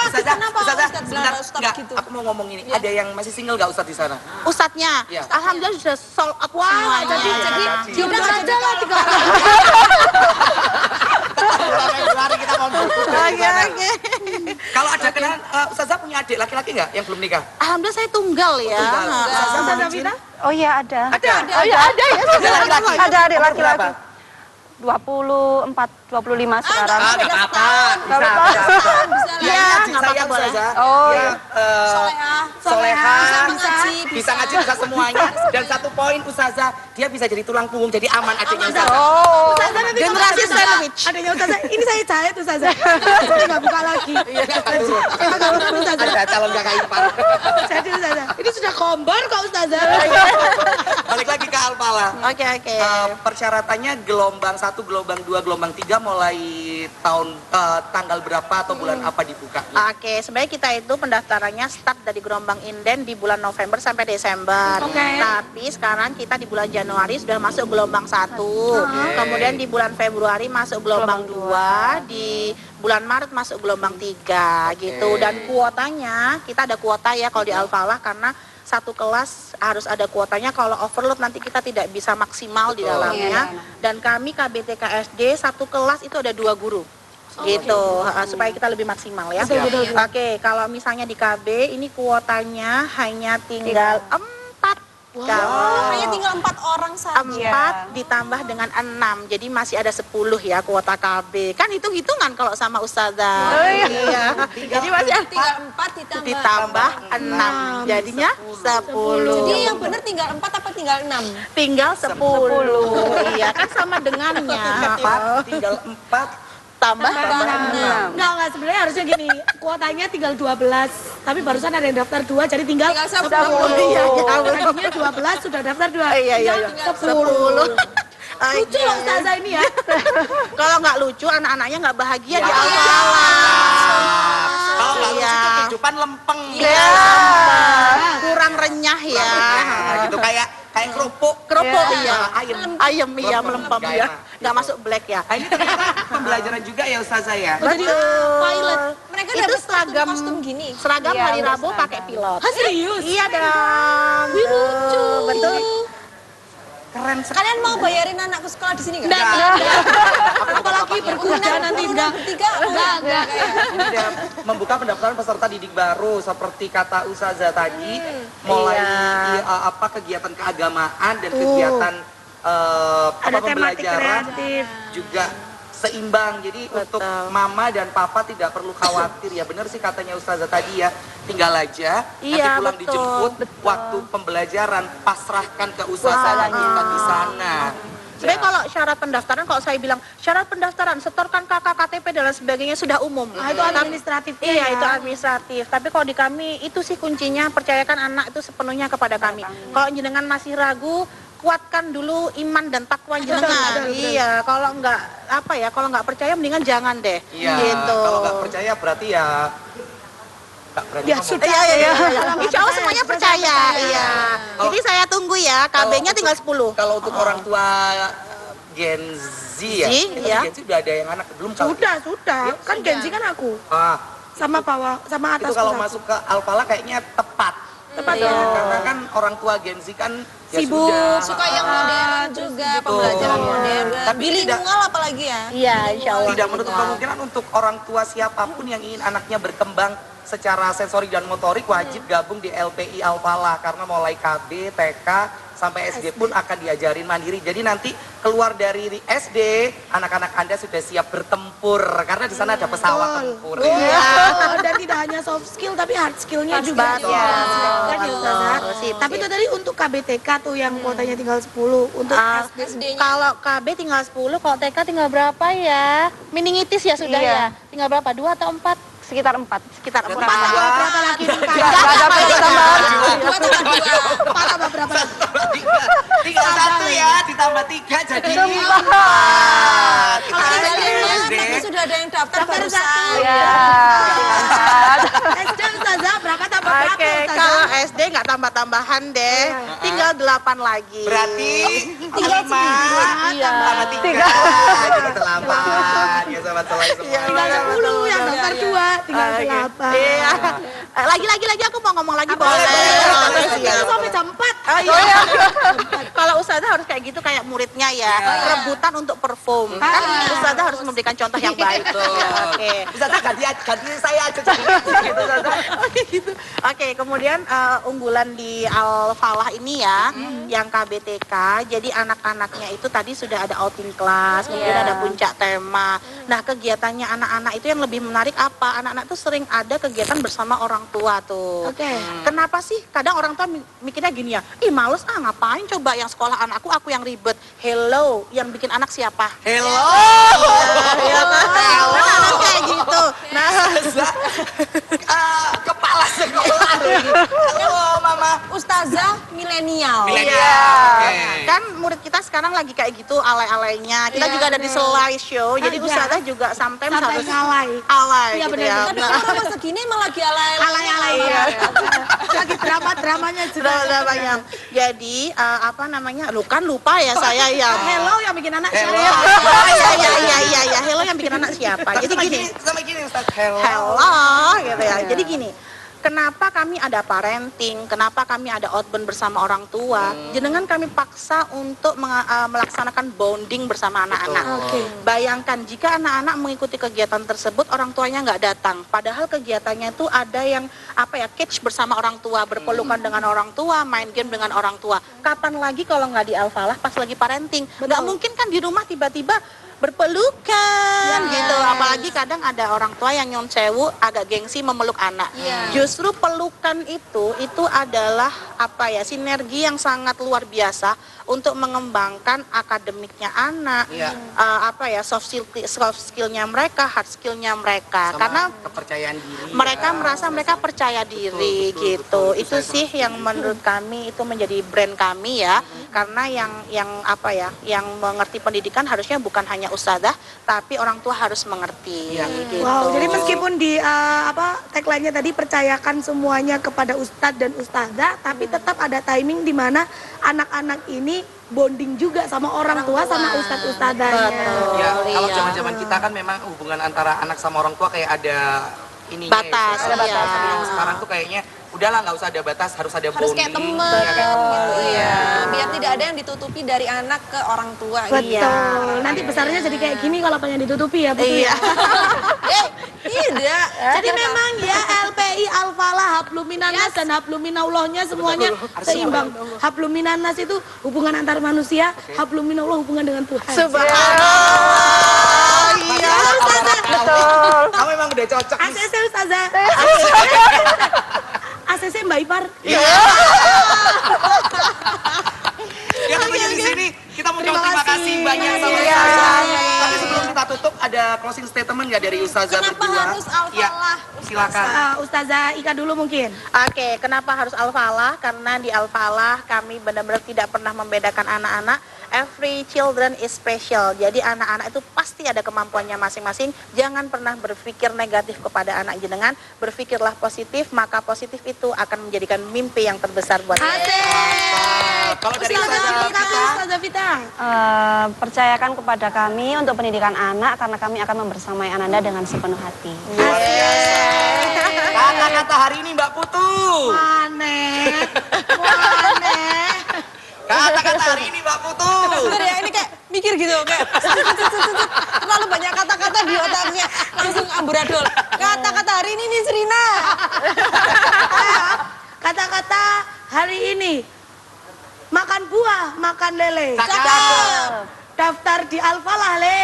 Ustazah, Ustadz sebentar, Ustadz enggak, gitu? aku mau ngomong ini. Ada yang masih single nggak Ustadz di sana? Ustadznya, Iya. alhamdulillah sudah sold out semuanya. Jadi Jodoh aja lah 3 orang. Bulan Februari kita ngomong. Oke. Kalau ada kenalan, Ustazah punya adik laki-laki nggak yang belum nikah? Alhamdulillah saya tunggal ya. Tunggal. Ustazah Ustazah mau Vita? Oh iya ada. Ada. Oh iya ada ya. Ada laki-laki. Ada adik Umur laki-laki. berapa? 24, 25 sekarang. Nggak apa-apa. Nggak apa-apa. Bisa Dia lah. adik saya Ustazah. Oh, Dia, iya. Soleha. Bisa ngaji, Bisa ngaji, bisa semuanya. Dan satu poin Ustazah, dia bisa jadi tulang punggung, jadi aman adiknya Ustazah. Oh. Ustazah nanti Generasi kalau sandwich. adanya Ustazah, ini saya jahit Ustazah. Saya nggak buka lagi. Iya, Ustazah. ada calon kakak ipar. Jadi Ustazah, ini sudah kombar kok Ustazah. Balik lagi ke Alfalah. Oke. Persyaratannya gelombang 1, gelombang 2, gelombang 3 mulai tanggal berapa atau bulan apa dibukanya? Oke, sebenarnya kita itu pendaftarannya start dari gelombang inden di bulan November sampai Desember. Oke. Tapi sekarang kita di bulan Januari sudah masuk gelombang 1. Kemudian di bulan Februari masuk gelombang 2, di bulan Maret masuk gelombang 3 gitu. Oke. Dan kuotanya, kita ada kuota ya kalau di Alfalah, karena satu kelas harus ada kuotanya, kalau overload nanti kita tidak bisa maksimal di Betul. dalamnya. Dan kami KBTK SD satu kelas itu ada 2 guru. Gitu, supaya kita lebih maksimal ya. Oke, kalau misalnya di KB ini kuotanya hanya tinggal 4. Hanya tinggal 4 orang saja. 4 ditambah dengan 6, jadi masih ada 10 ya kuota KB. Kan hitung-hitungan kalau sama Ustazah. Iya. Jadi masih ada Tinggal 4 ditambah 6, jadinya 10. Jadi yang benar tinggal 4 apa tinggal 6? Tinggal 10. Iya, kan sama dengannya. 4, tinggal 4. Tambah 6. 6. Enggak, sebenarnya harusnya gini, kuotanya tinggal 12. Tapi barusan ada yang daftar 2, jadi tinggal Tinggal 10. Iya, Tadinya 12 sudah daftar 2. Iya. Tinggal 10. Lucu loh Ustazah ini ya. Kalau nggak lucu, anak-anaknya nggak bahagia di Iya. Alfalah. Kalau nggak lucu Iya. kehidupan lempeng. Iya. Kurang renyah ya. Nah, gitu kayak kerupuk. Kerupuk iya. Ayam. Ayam iya melempem Nggak ya. enak. Nggak masuk black ya. Nah, ini ternyata pembelajaran juga ya Ustazah ya. Jadi pilot. Mereka Itu dapat seragam kostum gini. Seragam Iya, hari udah Rabu seragam. pakai pilot. Serius? Iya dong. Lucu. Betul. Keren sekali. Kalian mau bayarin anakku sekolah di sini nggak? Apalagi berkuda nanti enggak. Bertiga enggak kayak. Ini dia membuka pendaftaran peserta didik baru seperti kata Ustazah tadi, mulai Iya. kegiatan keagamaan dan kegiatan Ada tematik pembelajaran kreatif. juga seimbang. Jadi untuk mama dan papa tidak perlu khawatir ya. Benar sih katanya Ustazah tadi ya. Tinggal aja nanti Iya, pulang dijemput waktu pembelajaran pasrahkan ke Ustazah dan kita di sana. Sebenarnya kalau syarat pendaftaran, kalau saya bilang syarat pendaftaran, setorkan KK, KTP dan lain sebagainya sudah umum. Nah, itu administratif. Iya, itu administratif. Tapi kalau di kami itu sih kuncinya, percayakan anak itu sepenuhnya kepada kami. Kalau jenengan masih ragu, kuatkan dulu iman dan takwa jenengan. Iya, kalau nggak apa ya, kalau nggak percaya mendingan jangan deh. Iya, Gitu. kalau nggak percaya berarti ya nggak berani Ya ngomong. sudah. Iya. Insya Allah semuanya percaya. Iya. Kalau- Jadi saya tunggu ya, KB-nya tinggal 10. Kalau untuk orang tua Gen Z ya, Z, itu ya. Gen Z udah ada yang anak belum kali? Sudah. Kan Genzi kan aku. Ah, Sama bawah, sama atas. itu kalau masuk ke Alfala kayaknya tepat. Tepat Iya. dong. Karena kan orang tua Gen Z kan ya Sibuk, sudah. Suka yang modern juga, pembelajaran modern. Tapi Bilingual apalagi ya. Iya, insya Allah. Tidak menutup kemungkinan untuk orang tua siapapun yang ingin anaknya berkembang secara sensori dan motorik wajib gabung di LPI Alfala karena mulai KB, TK sampai SD pun akan diajarin mandiri. Jadi nanti keluar dari SD, anak-anak Anda sudah siap bertempur karena di sana ada pesawat tempur. Iya. Dan tidak hanya soft skill tapi hard skillnya juga. Betul. Kan ya, Ustazah? Sip, Tapi itu tadi untuk KBTK tuh yang kuotanya tinggal 10. Untuk SD. SD-nya. Kalau KB tinggal 10, kalau TK tinggal berapa ya? Meningitis ya sudah Iya. ya? Tinggal berapa? 2 atau 4? Sekitar 4. Sekitar 4. Berapa lagi nikah? Dua tambah dua. Empat tambah berapa? Tinggal satu ya, ditambah 3 jadi 4. Kalau ada yang tapi sudah ada yang daftar barusan. Iya. SD Ustazah berapa tambah berapa Oke, Ustazah? kalau SD nggak tambah-tambahan deh, tinggal 8 lagi. Berarti Tinggal 5 Iya. tambah 3 jadi 8 ya sobat selain semua. Tinggal 10 yang daftar 2 tinggal Oke. 8. Iya. Lagi aku mau ngomong lagi boleh. Kita sampai jam 4. Kalau ustazah harus kayak gitu kayak muridnya ya, rebutan untuk perform. Kan ustazah harus memberikan contoh yang baik. Oke. Ustazah ganti saya aja jadi gitu Ustazah. Gitu. Oke, kemudian unggulan di Al-Falah ini ya, yang KBTK, jadi anak-anaknya itu tadi sudah ada outing class, kemudian Iya. ada puncak tema. Nah, kegiatannya anak-anak itu yang lebih menarik apa? Anak-anak tuh sering ada kegiatan bersama orang tua tuh. Oke. Kenapa sih? Kadang orang tua mikirnya gini ya, ih males ngapain coba yang sekolah anakku, aku yang ribet. Hello, yang bikin anak siapa? Hello. Ya kan? Anak kayak gitu. Nah, Ustazah, kepala sekolah. Halo Mama. Ustazah milenial. kan murid kita sekarang lagi kayak gitu alay-alaynya. Kita juga ada di slideshow, jadi Iya. ustazah juga sometimes Sampai harus ngalai. alay Iya, gitu bener. ya. Tapi orang masa gini emang lagi alay-alay. Iya. Lagi drama-dramanya juga. Drama-dramanya. Jadi apa namanya? Lu kan lupa ya saya ya. Hello yang bikin anak Hello. siapa? Iya. Hello yang bikin anak siapa? Jadi gini. Sama gini Ustaz. Hello. Hello gitu ya. Jadi gini, kenapa kami ada parenting, kenapa kami ada outbound bersama orang tua, jenengan kami paksa untuk melaksanakan bonding bersama anak-anak. Oke. Bayangkan jika anak-anak mengikuti kegiatan tersebut, orang tuanya nggak datang. Padahal kegiatannya itu ada yang catch bersama orang tua, berpelukan dengan orang tua, main game dengan orang tua. Kapan lagi kalau nggak di Al-Falah pas lagi parenting? Nggak mungkin kan di rumah tiba-tiba berpelukan gitu. Apalagi kadang ada orang tua yang nyon sewu agak gengsi memeluk anak. Justru pelukan itu adalah sinergi yang sangat luar biasa untuk mengembangkan akademiknya anak, soft skillnya mereka, hard skillnya mereka. Sama Karena kepercayaan diri. mereka merasa mereka percaya diri gitu. Itu sih yang menurut kami itu menjadi brand kami ya. Karena yang mengerti pendidikan harusnya bukan hanya ustazah, tapi orang tua harus mengerti. Gitu. Wow, jadi meskipun di tagline-nya tadi percayakan semuanya kepada ustadz dan ustazah, tapi tetap ada timing di mana anak-anak ini bonding juga sama orang tua sama ustadz ustazahnya. Betul. Ya, kalau Iya. zaman-zaman kita kan memang hubungan antara anak sama orang tua kayak ada ininya. Batas, ya, iya. Sekarang tuh kayaknya udahlah nggak usah ada batas, harus ada Harus bonding. kayak temen ya, kayak temen. gitu ya. Biar tidak ada yang ditutupi dari anak ke orang tua. Betul. Nanti besarnya jadi kayak gini kalau pengen ditutupi ya, Putu Iya. ya. Tidak. Jadi memang ya LPI Al-Falah Habluminanas dan Habluminallahnya semuanya seimbang. Habluminanas itu hubungan antar manusia, Habluminallah hubungan dengan Tuhan. Subhanallah. Iya. Betul. Kamu emang udah cocok nih. ACC Ustazah. ACC Mbak Ipar. Ya, tentunya di sini kita mau Terima terima kasih. kasih nggak dari Ustazah Kenapa berdua? harus Al-Falah? Ya, silakan. Ustazah Ika dulu mungkin. Oke, kenapa harus Al-Falah? Karena di Al-Falah kami benar-benar tidak pernah membedakan anak-anak. Every children is special. Jadi anak-anak itu pasti ada kemampuannya masing-masing. Jangan pernah berpikir negatif kepada anak jenengan. Berpikirlah positif, maka positif itu akan menjadikan mimpi yang terbesar buat Kalau dari Ustazah Vita. Percayakan kepada kami untuk pendidikan anak karena kami akan membersamai Ananda dengan sepenuh hati. Kata-kata hari ini Mbak Putu. Aneh. Kata-kata hari ini Mbak Putu. Bener ya, ini kayak mikir gitu, kayak terlalu banyak kata-kata di otaknya, langsung amburadul. Kata-kata hari ini nih Serina. Kata-kata hari ini. Makan buah, makan lele. Cakep. Daftar di Al-Falah, Le.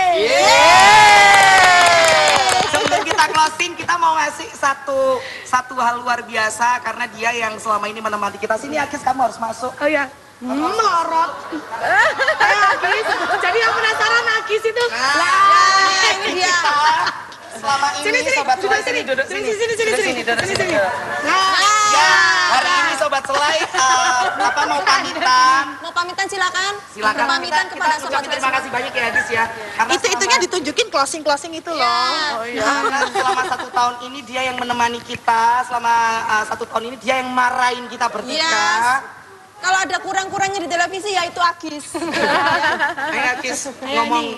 Sebelum kita closing, kita mau ngasih satu hal luar biasa karena dia yang selama ini menemani kita. Sini Akis, kamu harus masuk. Oh ya. Melorot. Agis. Jadi yang penasaran Agis itu. Nah, ini dia. Selama ini Sini, sobat duduk selai sini duduk sini. Duduk sini. Nah, Ya, hari ini sobat selai mau pamitan. Mau pamitan silakan. Silakan. Pamitan kepada sobat Terima selai. kasih banyak ya Agis ya. Karena Itu-itunya ditunjukin closing-closing itu loh. Karena selama 1 tahun ini dia yang menemani kita, selama 1 tahun ini dia yang marahin kita bertiga. Yes. Kalau ada kurang-kurangnya di televisi ya itu Agis. Ayo Agis ngomong.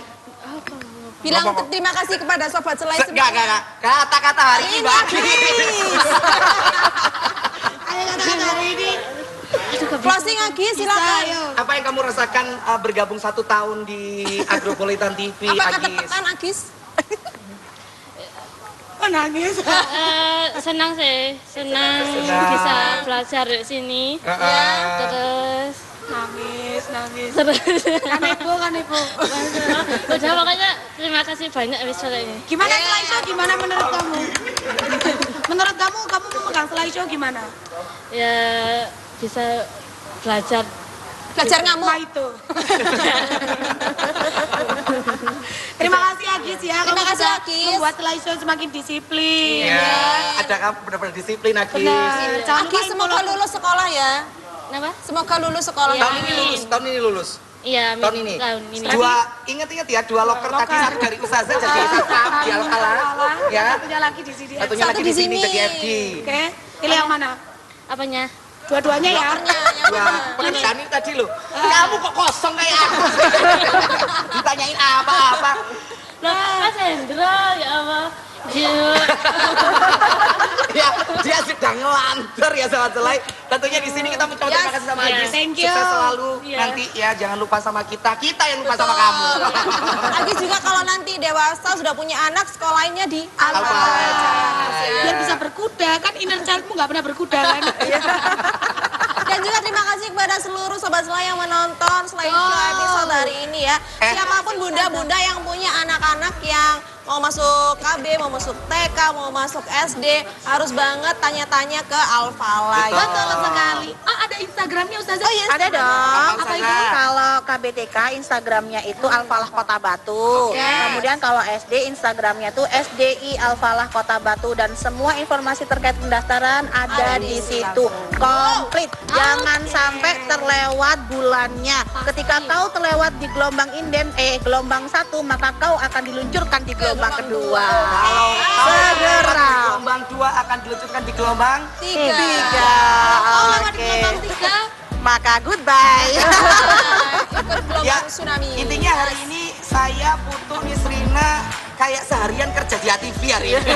Bilang Ngomong. terima kasih kepada sobat selai Enggak. Kata-kata hari ini Mbak Agis. ayo kata-kata hari ini. Closing Agis silakan. Apa yang kamu rasakan bergabung 1 tahun di Agropolitan TV, Apa kata Agis? tekan Agis? Nangis. Senang sih, senang bisa belajar di sini. Terus Nangis. terus Kan ibu. udah pokoknya terima kasih banyak episode ini. Gimana slideshow gimana menurut kamu? Menurut kamu memegang slideshow gimana? Ya bisa belajar. Belajar ngamuk. Nah itu. Terima kasih Agis ya. Terima kamu kasih, sudah Agis. Membuat slideshow semakin disiplin. Iya, ada kamu benar-benar disiplin Agis. Benar. Jangan lupa Agis semoga lulus sekolah ya. Kenapa? Semoga lulus sekolah. Tahun ini lulus. Iya, Tahun ini. tahun ini. Ingat ya, 2 loker tadi, satu dari Ustazah jadi Islam di Al-Falah. Ya. Satunya lagi di sini. Satunya Satu lagi di di sini sini. TGFD. Oke. Pilih yang mana? Apanya? Dua-duanya ya. Lokernya yang Dua mana? pekerjaan ini tadi loh. Kamu kok kosong kayak aku? Ditanyain apa-apa. Loh, Mas Hendro, ya Allah. Dia sedang ngelantur ya sahabat selai. Tentunya di sini kita mengucapkan terima kasih sama Agis. Thank you. Sukses selalu. Nanti ya jangan lupa sama kita yang lupa sama kamu. Agis juga kalau nanti dewasa sudah punya anak sekolahnya di Al-Falah. Biar bisa berkuda kan inner childmu nggak pernah berkuda kan? Dan juga terima kasih kepada seluruh sobat selai yang menonton selain episode hari ini ya. Siapapun bunda-bunda yang punya anak-anak yang mau masuk KB, mau masuk TK, mau masuk SD, harus banget tanya-tanya ke Al-Falah. Betul. Betul sekali. Oh ada Instagramnya Ustazah? Oh iya, Ada dong. Apa itu? Kalau KBTK Instagramnya itu Al-Falah Kota Batu. Kemudian kalau SD Instagramnya tuh SDI Al-Falah Kota Batu dan semua informasi terkait pendaftaran ada di situ. Komplit. Jangan sampai terlewat bulannya. Ketika kau terlewat di gelombang gelombang 1, maka kau akan diluncurkan di gelombang kedua. Kalau Segera. gelombang 2 akan diluncurkan di gelombang 3. lewat di Oke. gelombang 3. Maka goodbye. Ikut gelombang tsunami. Intinya hari ini saya Putu Nisrina kayak seharian kerja di ATV hari ini.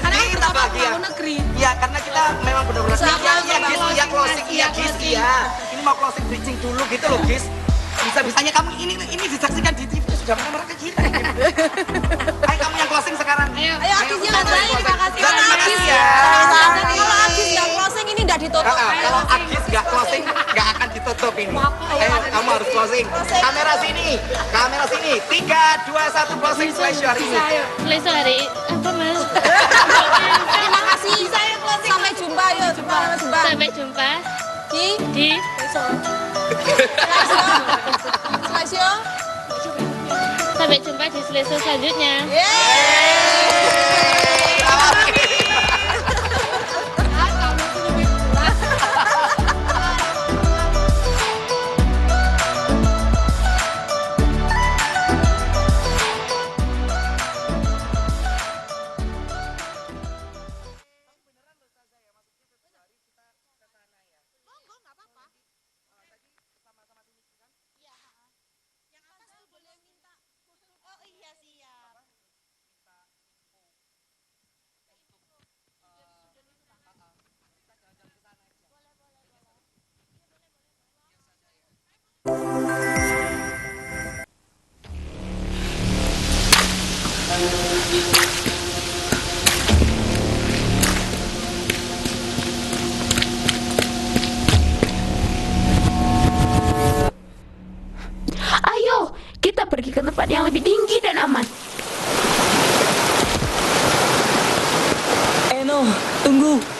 Karena Ini kita bahagia. tahun negeri. Ya karena kita memang benar-benar Sama, Gis, sama, iya closing, iya Gis, closing. iya. Ini mau closing bridging dulu gitu loh Gis. Bisa-bisanya kamu ini disaksikan di TV sudah marah ke kita. Ayo kamu yang closing sekarang. Ayo Agis yang closing, lain, terima kasih. Terima Karena kasih Agis ya. Kalau Agis nggak closing ini udah ditutup. Kalau Agis nggak closing, nggak akan ditutup ini. Ayo, kamu harus closing. Kamera sini. 3, 2, 1, closing slash hari ini. Selesai hari apa Mas? Terima kasih. Sampai jumpa yuk. Sampai jumpa. Sampai jumpa Di di Slasio. sampai jumpa di Selesai episode selanjutnya. Ayo, kita pergi ke tempat yang lebih tinggi dan aman. Eno, tunggu.